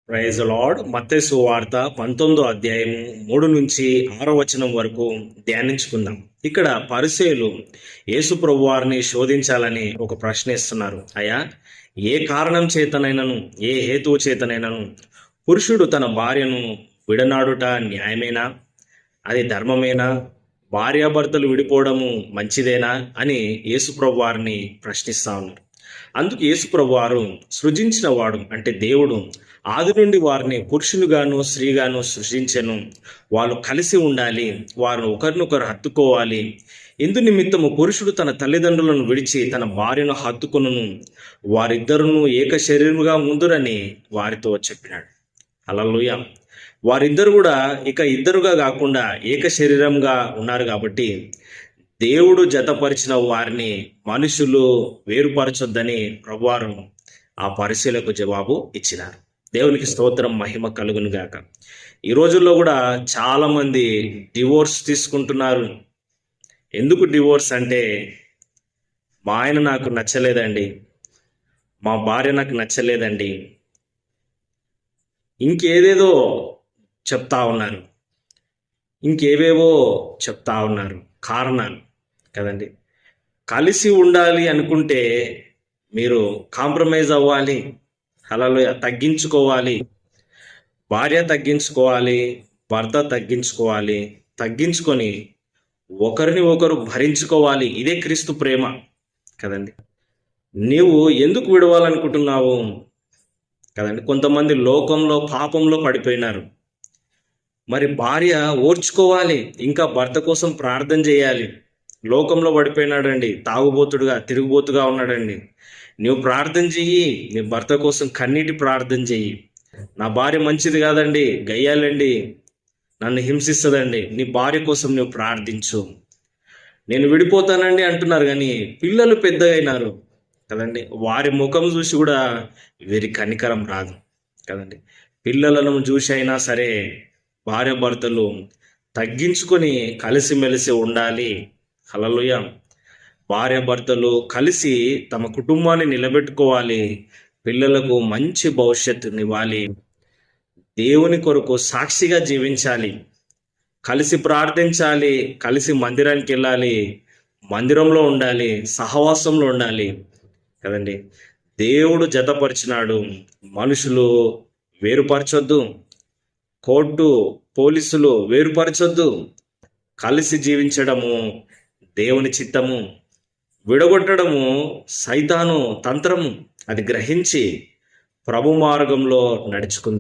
Praise lord. మత్తయి సువార్త 19వ అధ్యాయము 3 నుంచి 6వ వచనం వరకు ధ్యానించుకుందాం. ఇక్కడ పరిసయ్యులు యేసు ప్రభువారిని శోధించాలని ఒక ప్రశ్న ఇస్తున్నారు. అయ్యా, ఏ కారణం చేతనైనను, ఏ హేతువు చేతనైనను పురుషుడు తన భార్యను విడనాడుట న్యాయమేనా? అది ధర్మమేనా? భార్యాభర్తలు విడిపోవడము మంచిదేనా అని యేసు ప్రభువారిని ప్రశ్నిస్తా ఉన్నారు. అందుకు యేసు ప్రభువారు సృజించిన వాడు అంటే దేవుడు ఆది నుండి వారిని పురుషులుగాను స్త్రీగాను సృష్టించెను. వాళ్ళు కలిసి ఉండాలి, వారు ఒకరినొకరు హత్తుకోవాలి. ఇందు నిమిత్తము పురుషుడు తన తల్లిదండ్రులను విడిచి తన భార్యను హత్తుకొనును, వారిద్దరును ఏక శరీరముగా ఉందురని వారితో చెప్పినాడు. హల్లెలూయా. వారిద్దరు కూడా ఇక ఇద్దరుగా కాకుండా ఏక శరీరంగా ఉన్నారు కాబట్టి దేవుడు జతపరిచిన వారిని మనుషులు వేరుపరచొద్దని ప్రభువారు ఆ పరిశీలకు జవాబు ఇచ్చినారు. దేవునికి స్తోత్రం, మహిమ కలుగును గాక. ఈ రోజుల్లో కూడా చాలా మంది డివోర్స్ తీసుకుంటున్నారు. ఎందుకు డివోర్స్ అంటే, మా ఆయన నాకు నచ్చలేదండి, మా భార్య నాకు నచ్చలేదండి, ఇంకేదేదో చెప్తా ఉన్నారు, ఇంకేవేవో చెప్తా ఉన్నారు కారణాలు కదండి. కలిసి ఉండాలి అనుకుంటే మీరు కాంప్రమైజ్ అవ్వాలి, హల్లెలూయా, తగ్గించుకోవాలి. భార్య తగ్గించుకోవాలి, భర్త తగ్గించుకోవాలి, తగ్గించుకొని ఒకరిని ఒకరు భరించుకోవాలి. ఇదే క్రీస్తు ప్రేమ కదండి. నీవు ఎందుకు విడవాలనుకుంటున్నావు కదండి. కొంతమంది లోకంలో పాపంలో పడిపోయినారు. మరి భార్య ఓర్చుకోవాలి, ఇంకా భర్త కోసం ప్రార్థన చేయాలి. లోకంలో పడిపోయినాడండి, తాగుబోతుడుగా తిరుగుబోతుగా ఉన్నాడండి, నువ్వు ప్రార్థన చెయ్యి. నీ భర్త కోసం కన్నీటి ప్రార్థన చెయ్యి. నా భార్య మంచిది కాదండి, గయ్యాలండి, నన్ను హింసిస్తుందండి, నీ భార్య కోసం నువ్వు ప్రార్థించు. నేను విడిపోతానండి అంటున్నారు, కానీ పిల్లలు పెద్దగా అయినారు కదండి. వారి ముఖం చూసి కూడా వీరి కనికరం రాదు కదండి. పిల్లలను చూసి అయినా సరే భార్య భర్తలు తగ్గించుకొని కలిసిమెలిసి ఉండాలి. హల్లెలూయా. భార్య భర్తలు కలిసి తమ కుటుంబాన్ని నిలబెట్టుకోవాలి. పిల్లలకు మంచి భవిష్యత్తునివ్వాలి. దేవుని కొరకు సాక్షిగా జీవించాలి. కలిసి ప్రార్థించాలి, కలిసి మందిరానికి వెళ్ళాలి, మందిరంలో ఉండాలి, సహవాసంలో ఉండాలి కదండి. దేవుడు జతపరిచినాడు, మనుషులు వేరుపరచొద్దు, కోర్టు పోలీసులు వేరుపరచొద్దు. కలిసి జీవించడము దేవుని చిత్తము, విడగొట్టడము సైతాను తంత్రము. అది గ్రహించి ప్రభు మార్గంలో నడుచుకుంది.